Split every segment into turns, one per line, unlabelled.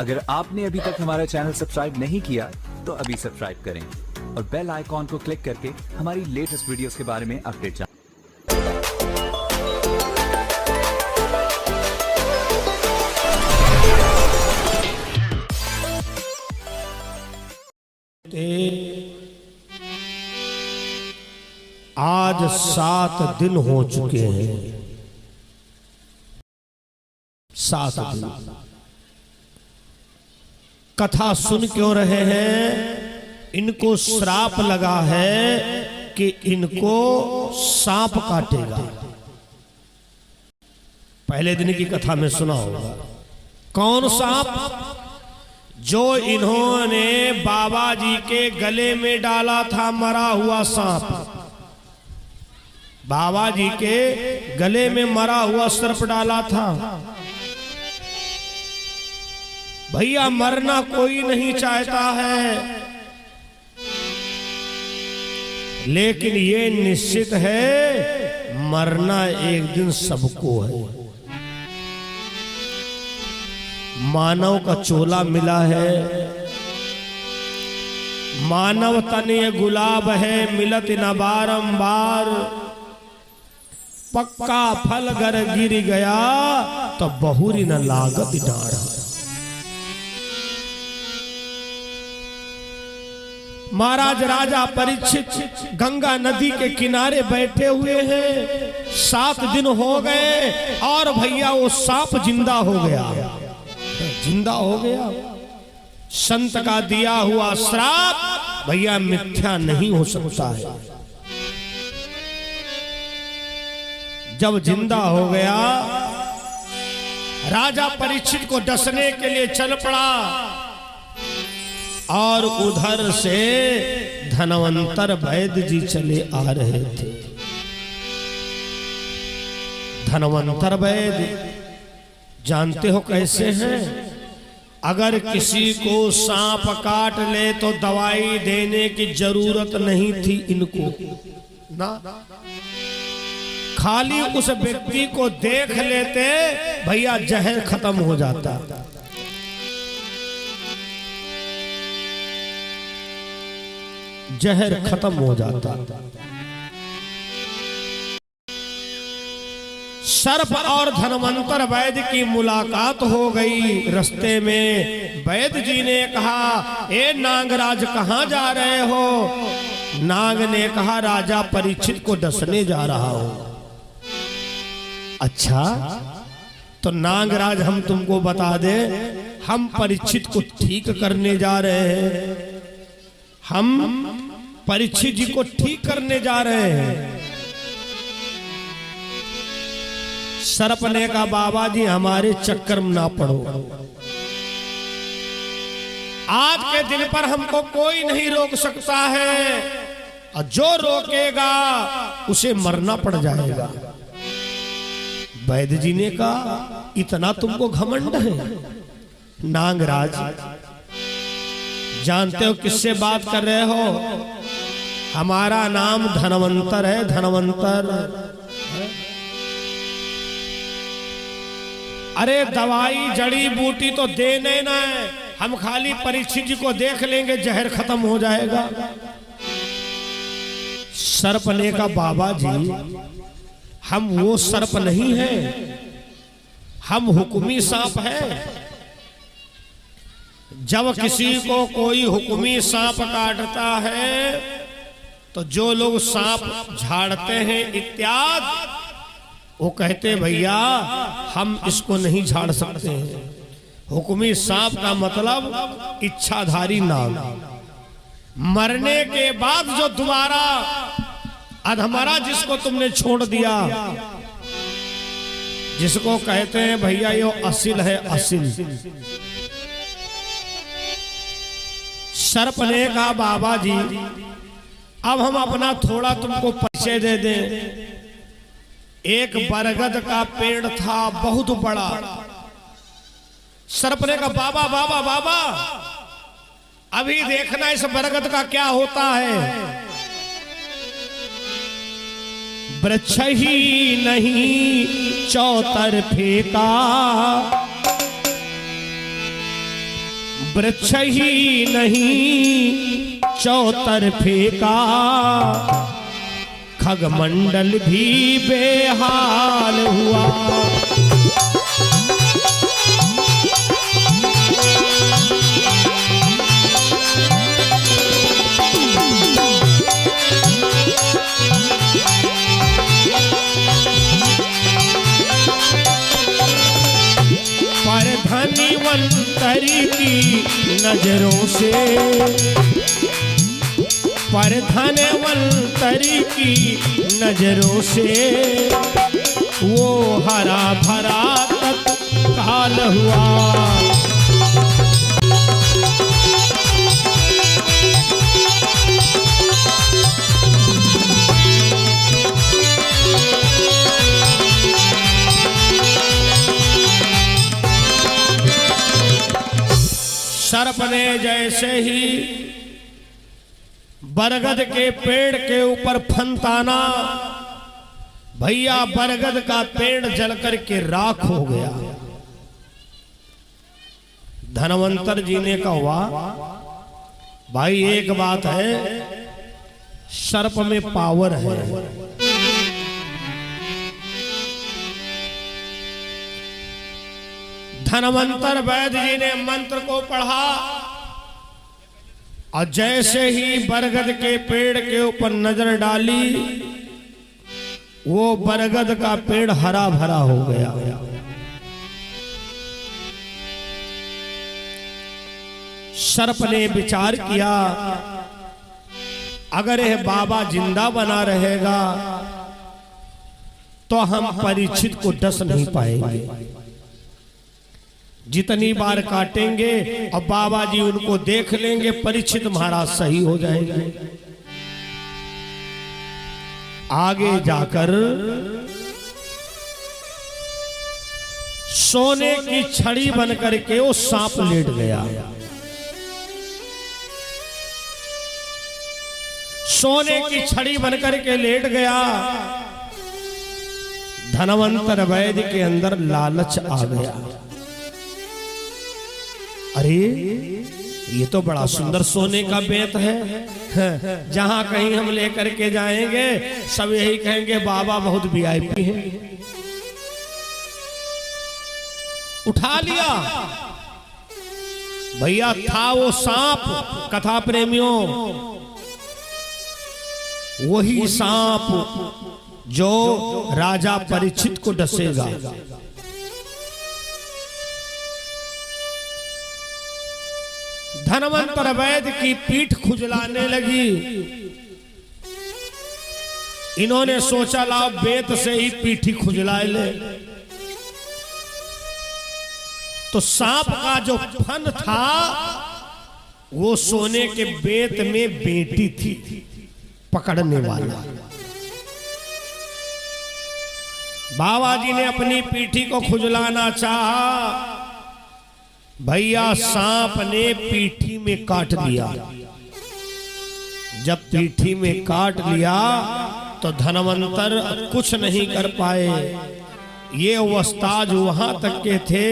अगर आपने अभी तक हमारा चैनल सब्सक्राइब नहीं किया तो अभी सब्सक्राइब करें और बेल आइकॉन को क्लिक करके हमारी लेटेस्ट वीडियोस के बारे में अपडेट जानें।
आज 7 दिन हो चुके हैं। 7 दिन कथा सुन क्यों रहे हैं? इनको श्राप लगा है कि इनको सांप काटेगा। पहले दिन की कथा में सुना होगा। कौन सांप? जो इन्होंने बाबा जी के गले में डाला था मरा हुआ सांप। बाबा जी के गले में मरा हुआ सर्प डाला था। भैया मरना कोई नहीं चाहता है, लेकिन ये निश्चित है मरना एक दिन सबको है। मानव का चोला मिला है, मानव तन ये गुलाब है, मिलत न बारंबार। पक्का फल गर गिर गया तो बहुरी न लागत डाढ़। महाराज राजा परीक्षित गंगा नदी के किनारे बैठे हुए हैं। 7 दिन हो गए और भैया वो सांप जिंदा हो गया। जिंदा हो गया। संत का दिया हुआ श्राप भैया मिथ्या नहीं हो सकता है। जब जिंदा हो गया, राजा परीक्षित को डसने के लिए चल पड़ा और उधर से धनवंतर वैद्य जी चले आ रहे थे। धनवंतर वैद्य जानते हो कैसे हैं? अगर किसी को सांप काट ले तो दवाई देने की जरूरत नहीं थी इनको ना। खाली उस व्यक्ति को देख लेते भैया जहर खत्म हो जाता। जहर खत्म हो जाता। सर्प और धनवंतर वैद्य की मुलाकात हो गई। रास्ते में वैद्य जी ने कहा, ए नागराज कहां जा रहे हो? नाग ने कहा, राजा परीक्षित को डसने जा रहा हूं। अच्छा तो नागराज हम तुमको बता दे, हम परीक्षित को ठीक करने जा रहे हैं। हम परीक्षित जी को ठीक करने जा रहे हैं। सर्प ने कहा, बाबा जी हमारे चक्कर में ना पड़ो। आज के दिन पर हमको कोई नहीं रोक सकता है, और जो रोकेगा उसे मरना पड़ जाएगा। वैद्य जी ने कहा, इतना तुमको घमंड है? नागराज जानते हो किससे बात कर रहे हो? हमारा नाम धनवंतर है। धनवंतर अरे दवाई जड़ी बूटी तो देने ना है, हम खाली परीक्षित जी को देख लेंगे जहर खत्म हो जाएगा। सर्प ने कहा, बाबा जी हम वो सर्प नहीं है, हम हुक्मी सांप हैं। जब किसी को कोई हुक्मी सांप काटता है तो जो लोग सांप झाड़ते हैं इत्यादि, वो कहते भैया हम इसको नहीं झाड़ सकते हैं। हुक्मी सांप का मतलब इच्छाधारी नाग। मरने के बाद जो दोबारा अधमरा जिसको तुमने छोड़ दिया, जिसको कहते हैं भैया ये असिल है, असिल। सर्प ने कहा, बाबा जी अब हम अपना थोड़ा तुमको परिचय दे दें। एक बरगद का पेड़ था बहुत बड़ा। सर्प ने कहा, बाबा बाबा बाबा अभी देखना इस बरगद का क्या होता है। वृक्ष ही नहीं चौतरफे का वृक्ष ही नहीं चौतरफे का, खगमंडल भी बेहाल हुआ। पर धनवंतरी की नजरों से, पर धनवंतरी की नजरों से वो हरा भरा तत्काल हुआ। सर्प ने जैसे ही बरगद के पेड़ के ऊपर फंताना, भैया बरगद का पेड़ जलकर के राख हो गया। धनवंतर जी ने कहा, भाई एक बात है, सर्प में पावर है। धनवंतर वैद्य जी ने मंत्र को पढ़ा और जैसे ही बरगद के पेड़ के ऊपर नजर डाली, वो बरगद का पेड़ हरा भरा हो गया। सर्प ने विचार किया, अगर यह बाबा जिंदा बना रहेगा तो हम परीक्षित को डस नहीं पाएंगे। जितनी बार काटेंगे और बाबा जी उनको देख लेंगे, परीक्षित महाराज सही हो जाएंगे। आगे जाकर सोने की छड़ी बनकर के वो सांप लेट गया। सोने की छड़ी बनकर के लेट गया। धनवंतर वैद्य के अंदर लालच आ गया। अरे ये तो बड़ा सुंदर सोने का बेत है, जहां कहीं हम लेकर के जाएंगे सब यही कहेंगे बाबा बहुत वीआईपी हैं। उठा लिया। भैया था वो सांप, कथा प्रेमियों, वही सांप जो राजा परीक्षित को डसेगा। धनवंतर वैद्य की पीठ खुजलाने लगी। इन्होंने सोचा लाओ बेत से ही पीठी खुजलाए ले। तो सांप का जो फन था वो सोने के बेत में बेटी थी पकड़ने वाला। बाबा जी ने अपनी पीठी को खुजलाना चाहा, भैया सांप ने पीठी में काट लिया। जब पीठी में काट लिया तो धनवंतर कुछ नहीं कर पाए। ये अवस्थाज वहां तक के थे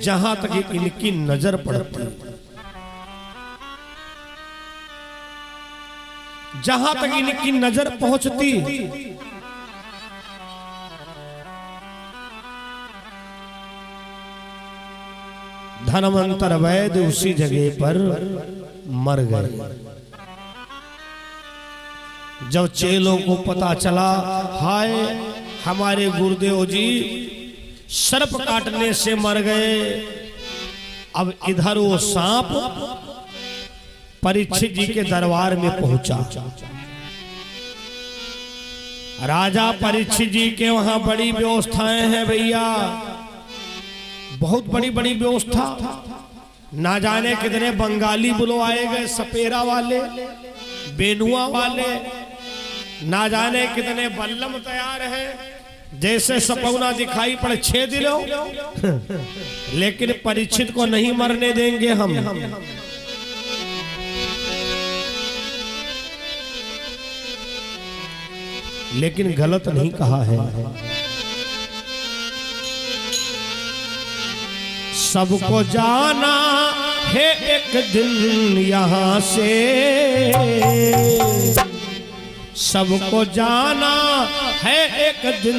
जहां तक इनकी नजर पड़ती, जहां तक इनकी नजर पहुंचती। धनवंतर वैद्य उसी जगह पर मर गए। जब चेलों को पता चला, हाय हमारे गुरुदेव जी सर्प काटने से मर गए, अब इधर वो सांप परीक्षित जी के दरबार में पहुंचा। राजा परीक्षित जी के वहां बड़ी व्यवस्थाएं हैं भैया, बहुत बड़ी बड़ी व्यवस्था। ना जाने कितने बंगाली बुलवाए गए, सपेरा वाले, बेनुआ वाले, ना जाने कितने बल्लम तैयार हैं, जैसे सपौना दिखाई पड़े 6 दिनों। लेकिन परीक्षित को नहीं मरने देंगे हम। लेकिन गलत नहीं कहा है। सबको जाना है एक दिन यहाँ से, सबको जाना है एक दिन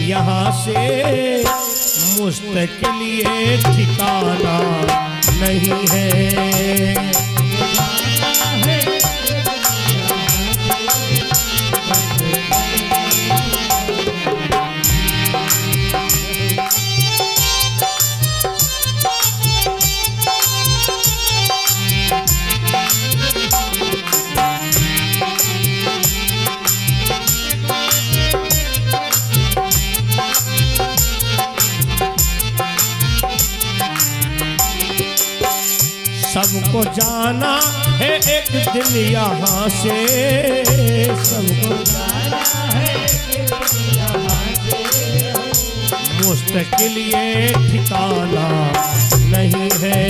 यहाँ से, मुस्तकिल ये ठिकाना नहीं है। सबको जाना है एक दिन यहाँ से, सबको जाना है एक दिन यहाँ से, मुस्तकिल ये ठिकाना नहीं है।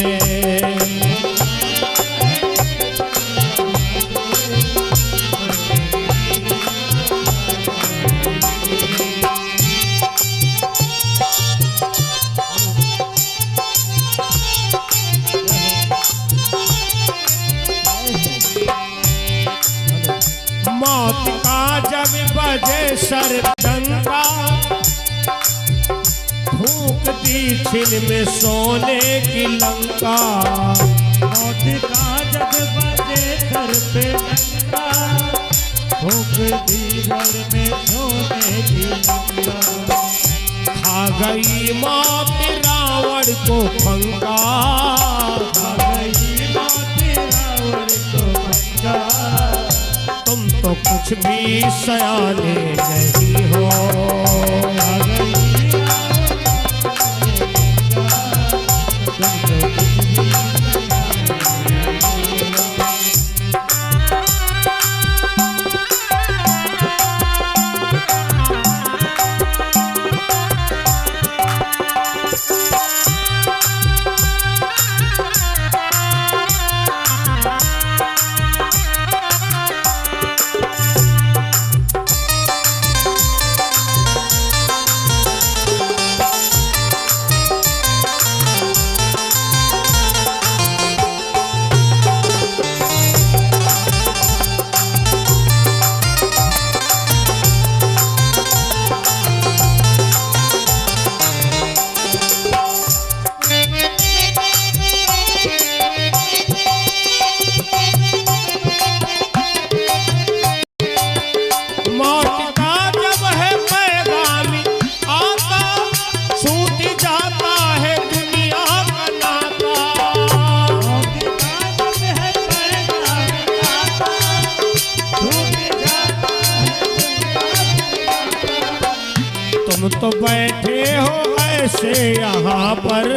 मौत का जब बजे सरडंका, फूंक दी छिन में सोने की लंका।
मौत का जब बजे सर पे डंका, फूंक दी घर में सोने की लंका।
खा गई मौत रावण को पंखा,
खा गई मौत रावण को पंखा।
तुम तो कुछ भी सयाने नहीं हो। तुम तो बैठे हो ऐसे यहाँ पर,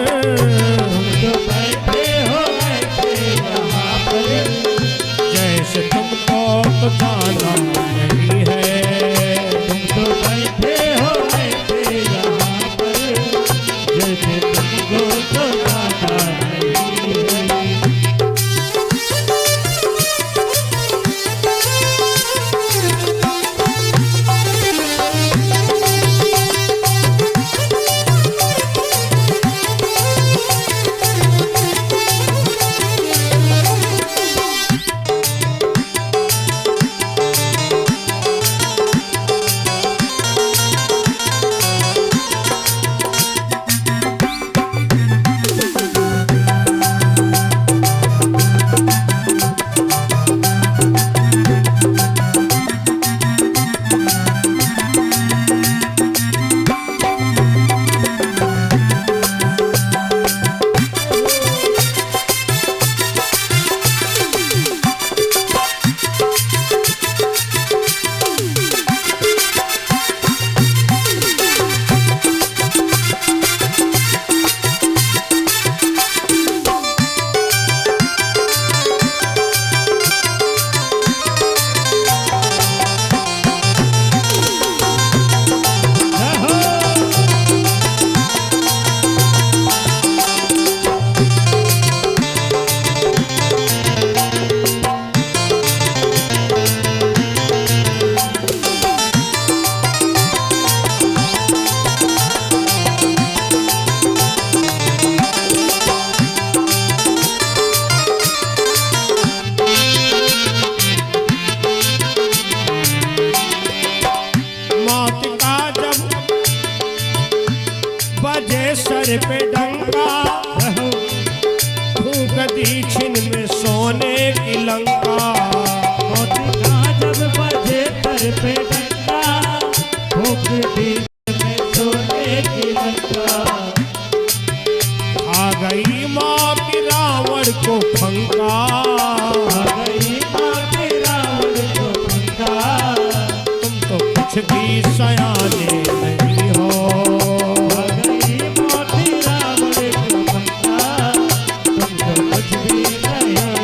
तुम तो बैठे हो ऐसे यहाँ पर,
जैसे तुमको तो जाना नहीं है।
तुम तो बैठे हो ऐसे यहाँ पर, जैसे तुमको तो जाना नहीं है।
लंका।
मोती का जब बजे सर पे डंका, फूंक दी में सोने की लंका।
आ गई मौत रावण को फंका,
आ गई माती रावण को फंका।
तुम तो कुछ भी सयाने नहीं हो।
आ गई मोती रावण को फंका, तुम तो कुछ भी नहीं हो।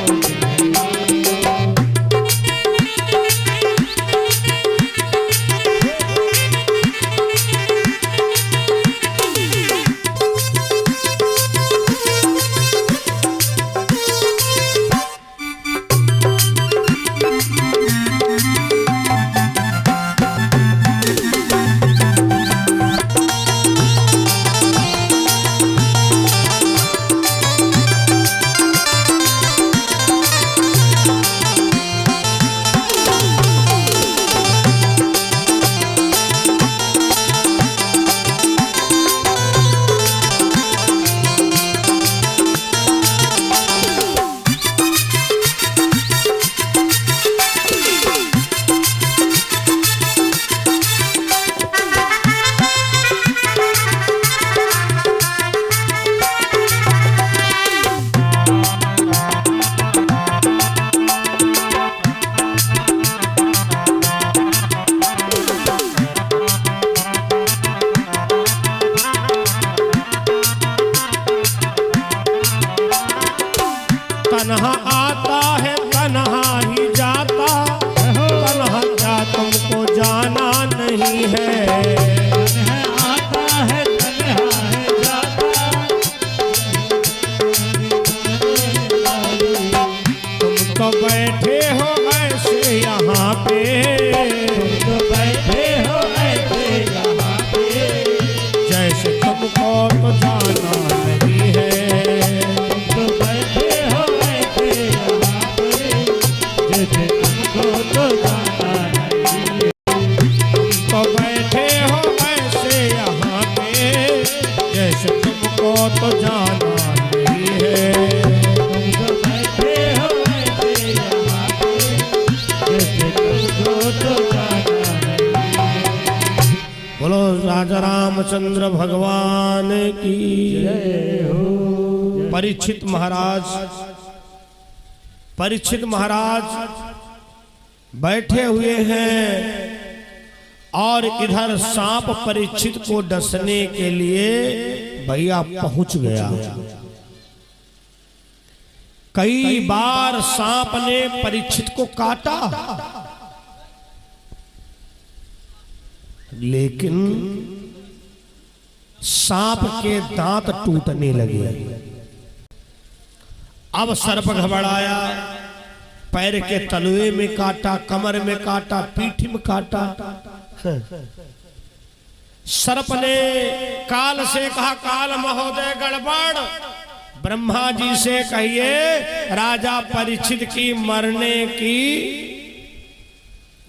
तन्हा आता है तन्हा ही जाता, तन्हा क्या तुमको जाना नहीं है।
तन्हा आता है तन्हा है जाता,
तुम तो बैठे हो ऐसे यहाँ पे,
तुम तो बैठे हो ऐसे यहाँ पे,
जैसे तुमको तो जाना नहीं है।
तुम तो बैठे हो ऐसे यहाँ पे, जैसे तुमको तो जाना नहीं है।
तुम तो बैठे हो ऐसे यहाँ पे, जैसे तुमको तो जाना नहीं है।
तुम तो बैठे हो ऐसे यहाँ पे, जैसे तुमको तो जाना नहीं है।
बोलो राजा रामचंद्र भगवान की
जय हो।
परीक्षित महाराज बैठे हुए हैं और इधर सांप परीक्षित को डसने के लिए भैया पहुंच गया। कई बार सांप ने परीक्षित को काटा, लेकिन सांप के दांत टूटने लगे। अब सर्प घबराया, पैर के तलवे में काटा, कमर में काटा, पीठ में काटा। सर्प ने काल से कहा, काल महोदय गड़बड़, ब्रह्मा जी से कहिए राजा परीक्षित की मरने की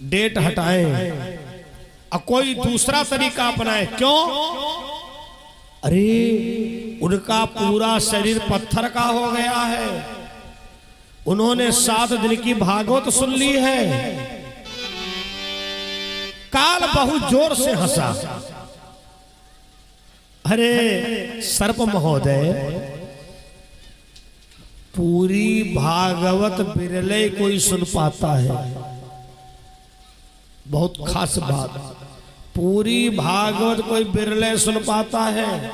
डेट हटाएं और कोई दूसरा तरीका अपनाए। क्यों? अरे उनका पूरा शरीर पत्थर का हो गया है, उन्होंने 7 दिन की भागवत सुन ली है। काल बहुत जोर से हंसा। अरे सर्प महोदय, पूरी भागवत बिरले कोई सुन पाता है, बहुत खास बात। पूरी भागवत कोई बिरले सुन पाता है,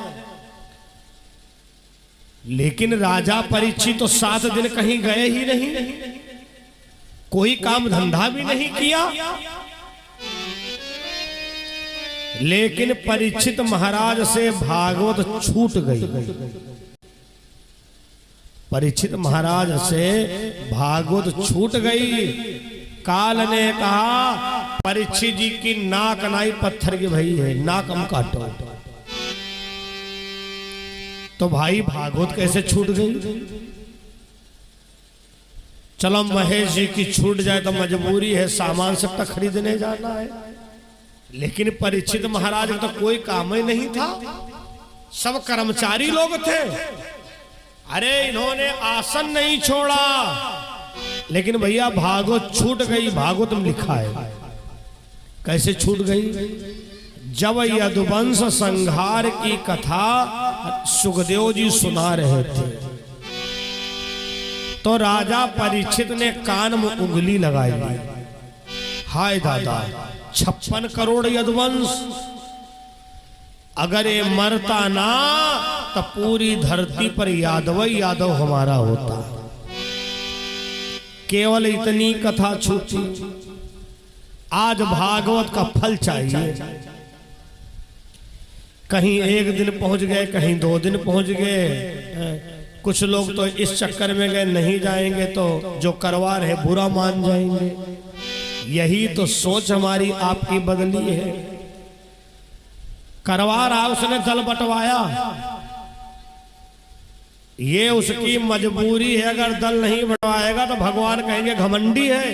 लेकिन राजा परीक्षित तो 7 दिन कहीं गए ही नहीं, कोई काम धंधा भी नहीं किया। लेकिन परीक्षित महाराज से भागवत छूट गई। परीक्षित महाराज से भागवत छूट गई। काल ने कहा, परीक्षित जी की नाक नाई पत्थर की भई है, नाक हम काटो। तो भाई भागवत कैसे छूट गई? चलो महेश जी की छूट जाए तो मजबूरी है, सामान सबका खरीदने जाना है। लेकिन परीक्षित महाराज का तो कोई काम ही नहीं था, सब कर्मचारी लोग थे। अरे इन्होंने आसन नहीं छोड़ा, लेकिन भैया भागवत छूट गई। भागवत में लिखा है कैसे छूट गई। जब यदुवंश संहार की कथा सुखदेव जी सुना रहे थे तो राजा परीक्षित ने कान में उंगली लगाई। हाय दादा, 56 करोड़ यदुवंश, अगर ये मरता ना तो पूरी धरती पर यादव ही यादव हमारा होता। केवल इतनी कथा छूटी। आज भागवत का फल चाहिए। कहीं एक दिन पहुंच गए, कहीं 2 दिन पहुंच गए। कुछ लोग तो इस चक्कर में गए नहीं जाएंगे तो जो करवा रहे बुरा मान जाएंगे। यही तो सोच हमारी आपकी बदली है। करवा रहा उसने दल बंटवाया, ये उसकी मजबूरी है। अगर दल नहीं बंटवाएगा तो भगवान कहेंगे घमंडी है।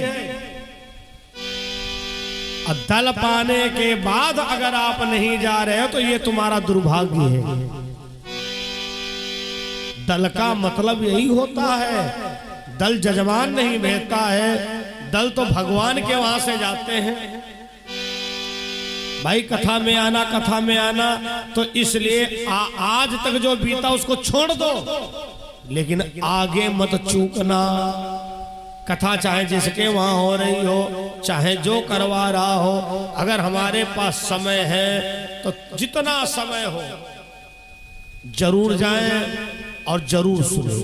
और दल पाने के बाद अगर आप नहीं जा रहे हो तो ये तुम्हारा दुर्भाग्य है। दल का मतलब यही होता है। दल जजमान नहीं भेजता है, दल तो भगवान के वहां से जाते हैं। भाई कथा में आना, कथा में आना, तो इसलिए आज तक जो बीता उसको छोड़ दो, लेकिन आगे मत चूकना। कथा चाहे जिसके वहां हो रही हो, चाहे जो करवा रहा हो, अगर हमारे पास समय है तो जितना समय हो जरूर जाएं और जरूर सुने।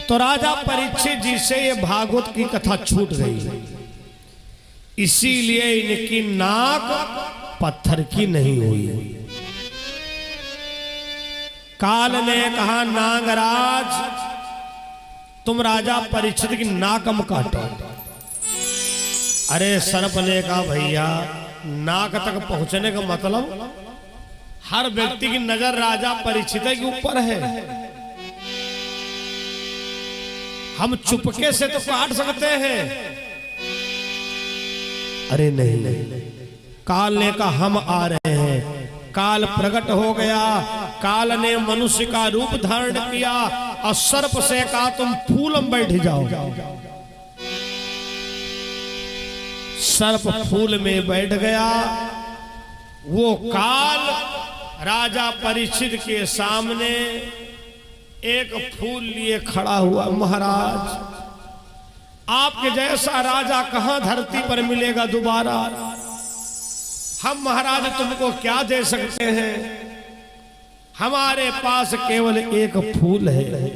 तो राजा परीक्षित जी से ये भागवत की कथा छूट गई, इसीलिए इनकी नाक पत्थर की नहीं हुई। काल ने कहा नागराज तुम राजा परीक्षित की नाक हम काटो। अरे सर्प ने कहा भैया नाक तक पहुंचने का मतलब हर व्यक्ति की नजर राजा परीक्षित के ऊपर है। हम चुपके से तो काट सकते हैं। अरे नहीं, काल ने कहा हम आ रहे हैं। काल प्रकट हो गया। काल ने मनुष्य का रूप धारण किया और सर्प से कहा तुम फूल में बैठ जाओ। सर्प फूल में बैठ गया। वो काल राजा परीक्षित के सामने एक फूल लिए खड़ा हुआ। महाराज आपके जैसा राजा कहां धरती पर मिलेगा दोबारा। हम महाराज तुमको क्या दे सकते हैं, हमारे पास केवल एक फूल है।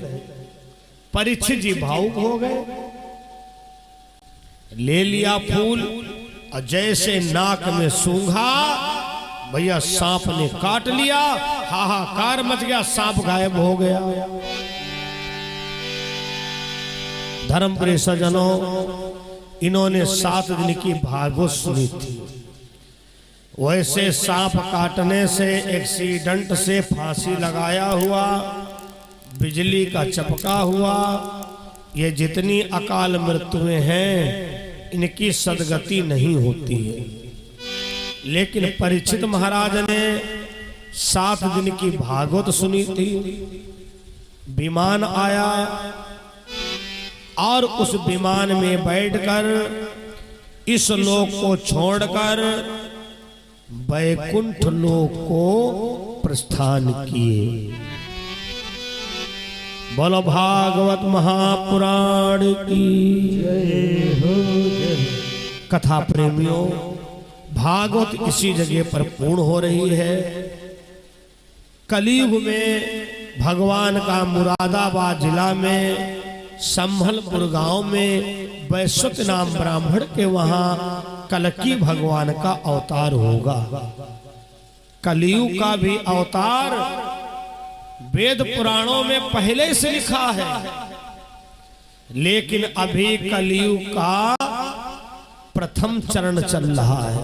परीक्षित जी भावुक हो गए, ले लिया फूल और जैसे नाक में सूंघा भैया सांप ने काट लिया। हाहाकार मच गया, सांप गायब हो गया। धर्मप्रिय सज्जनों, इन्होंने 7 दिन की भागवत सुनी थी। वैसे सांप काटने से, एक्सीडेंट से फांसी लगाया हुआ, बिजली का चपका हुआ, ये जितनी अकाल मृत्युएं हैं इनकी सदगति नहीं होती है। लेकिन परीक्षित महाराज ने 7 दिन की भागवत सुनी थी। विमान आया और उस विमान में बैठकर इस लोक को छोड़कर वैकुंठ लोक को प्रस्थान किए। बोलो भागवत महापुराण की
जय हो जय।
कथा प्रेमियों, भागवत इसी जगह पर पूर्ण हो रही है। कलयुग में भगवान का मुरादाबाद जिला में संभलपुर गांव में वैश्वत नाम ब्राह्मण के वहां कलकी भगवान का अवतार होगा। कलयुग का भी अवतार वेद पुराणों में पहले से लिखा है, लेकिन अभी कलयुग का प्रथम चरण चल रहा है।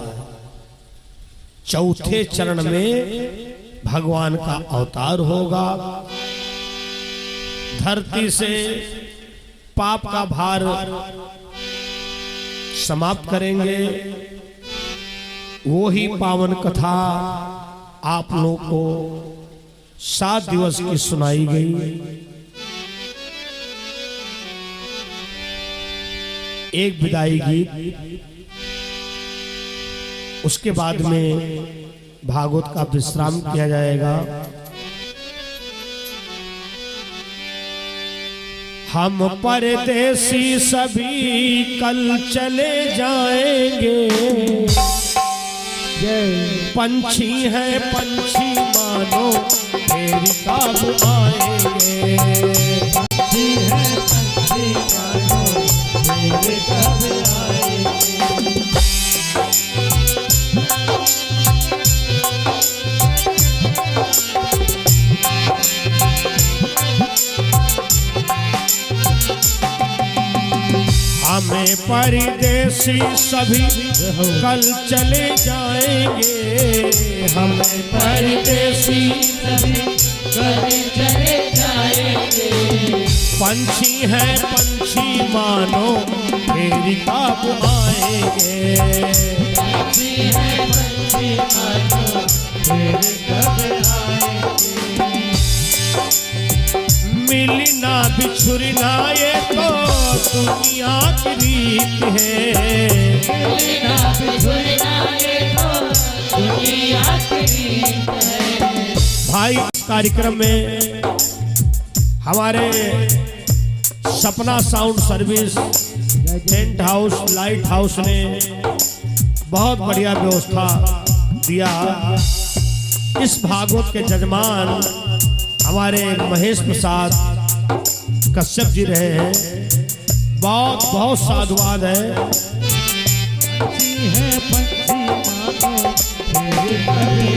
चौथे चरण में भगवान का अवतार होगा। धरती से पाप का भार समाप्त करेंगे। वो ही पावन कथा आप लोगों को 7 दिवस की सुनाई गई। एक विदाई गीत, उसके बाद में भागवत का विश्राम किया जाएगा। हम परदेसी सभी कल चले जाएंगे, पंछी है पंछी मानो फिर कब आएंगे।
पंछी है पंछी मानो फिर कब आएंगे।
हमें परदेसी सभी कल चले जाएंगे, हमें परदेसी
सभी कल चले जाएंगे।
पंछी है पंछी मानो फिर कब आएंगे।
पंछी है पंछी मानो फिर कब आएंगे।
मिलना बिछुड़ना ये तो दुनिया की रीत है,
मिलना बिछुड़ना ये तो दुनिया की रीत है।
भाई इस कार्यक्रम में हमारे सपना sound service, tent house, light house ने बहुत बढ़िया व्यवस्था दिया। इस भागवत के जजमान हमारे महेश प्रसाद कश्यप जी रहे हैं। बहुत बहुत साधुवाद है।
पंछी है पंछी मानो फिर कब आएंगे।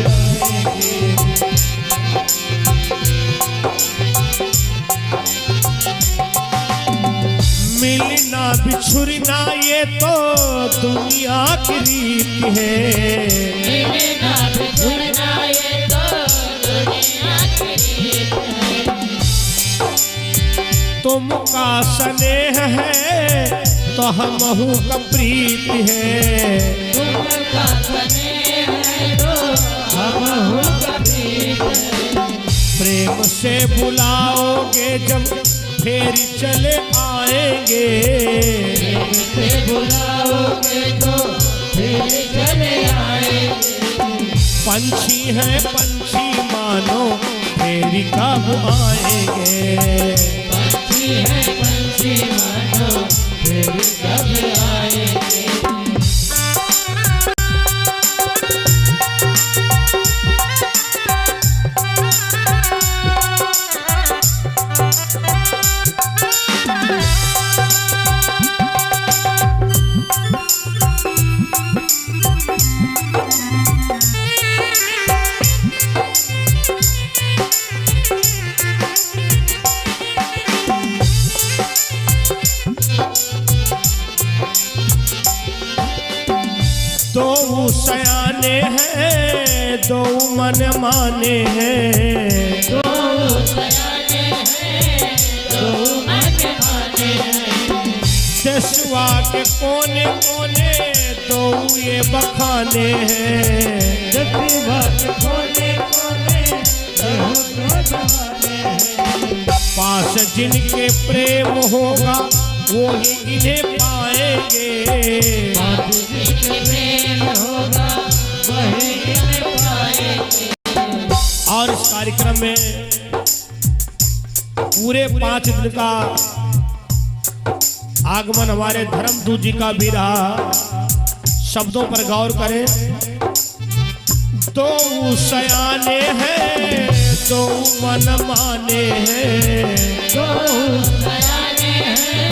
मिलना बिछुड़ना ये तो दुनिया की रीत है,
मिलना बिछुड़ना ये तो दुनिया की रीत है।
तुमका स्नेह है तो हमहू का प्रीत है,
तुमका स्नेह है तो हमहू का प्रीत है।
प्रेम से बुलाओगे जब फिर चले आएंगे,
प्रेम से बुलाओगे तो फिर चले आएंगे।
पंछी है पंछी मानो फिर कब आएंगे।
पंछी है पंछी मानो फिर कब आएंगे।
दो सयाने हैं दो मन माने हैं,
दो सयाने हैं दो मन माने हैं।
देशवा के कोने कोने दो ये बखाने हैं,
देशवा के कोने कोने दो बखाने हैं।
पास जिनके प्रेम होगा वो ही इन्हें पाएंगे,
पास जिनके प्रेम होगा वही इन्हें पाएंगे।
और इस कार्यक्रम में पूरे 5 दिन का आगमन हमारे धर्मदूत जी का भी रहा। शब्दों पर गौर करें। दो सयाने हैं दो मन माने हैं,
दो सयाने हैं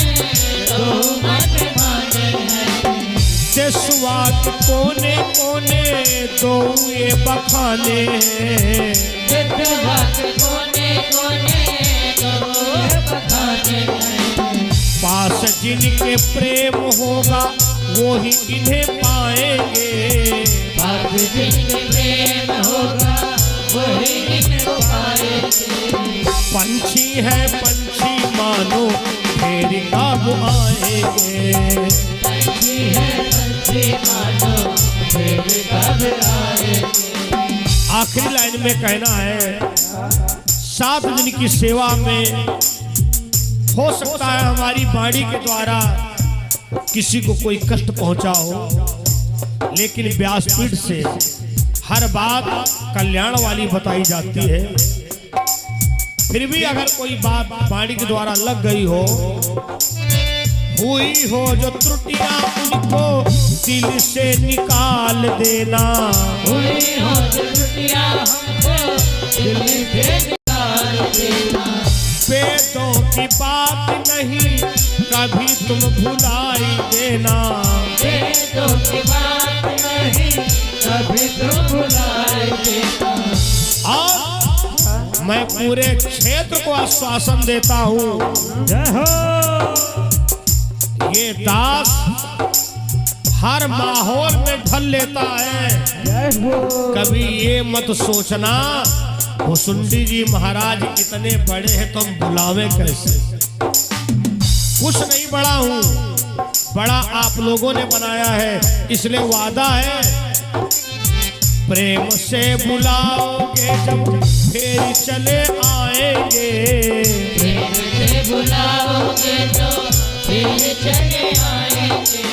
दो मन माने हैं।
देशवा के कोने कोने दो ये बखाने हैं,
देशवा के कोने कोने दो बखाने हैं।
पास जिनके प्रेम होगा वो ही इन्हें पाएंगे,
पास जिनके प्रेम होगा वही इन्हें पाएंगे।
पंछी है पंछी मानो फिर कब आएंगे।
पंछी है पंछी मानो फिर कब आएंगे।
आखिरी लाइन में कहना है 7 दिन की सेवा में हो सकता है हमारी वाणी के द्वारा किसी को कोई कष्ट पहुंचा हो, लेकिन व्यासपीठ से हर बात कल्याण वाली बताई जाती है। फिर भी अगर कोई बात वाणी के द्वारा लग गई हो, हुई हो जो त्रुटियां, उनको दिल से निकाल देना।
हुई हो जो त्रुटियां हमको दिल से निकाल देना।
वेदों की बात नहीं कभी तुम भुलाई देना।
वेदों की बात नहीं कभी तुम भुलाई देना।
और मैं पूरे क्षेत्र को आश्वासन देता हूँ,
जय हो।
ये दास हर माहौल में ढल लेता है।
जय हो।
कभी ये मत सोचना भुसुंडी जी महाराज इतने बड़े हैं तो हम बुलावे कैसे। कुछ नहीं बड़ा हूँ, बड़ा आप लोगों ने बनाया है, इसलिए वादा है प्रेम से बुलाओगे जब फिर चले आएंगे।
प्रेम से बुलाओगे तो फिर चले आएंगे।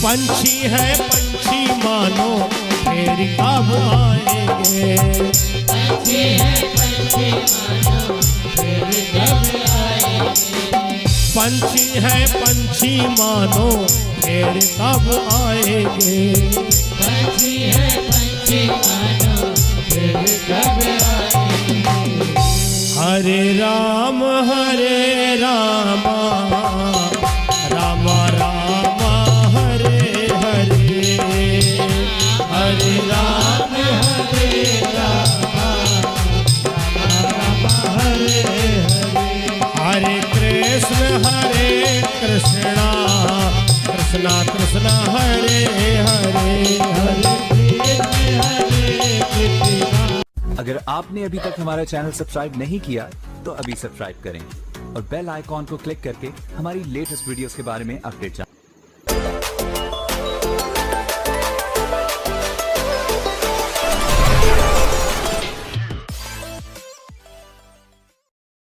पंछी है पंछी मानो फिर कब आएंगे।
पंछी है पंछी मानो फिर कब आएंगे।
पंछी है पंछी मानो फिर कब आएंगे।
पंछी है पंछी मानो फिर कब आएंगे।
हरे राम राम राम हरे हरे, हरे राम हरे कृष्णा कृष्णा कृष्णा हरे हरे,
अगर आपने अभी तक हमारा चैनल सब्सक्राइब नहीं किया तो अभी सब्सक्राइब करें और बेल आइकॉन को क्लिक करके हमारी लेटेस्ट वीडियोस के बारे में अपडेट जानें।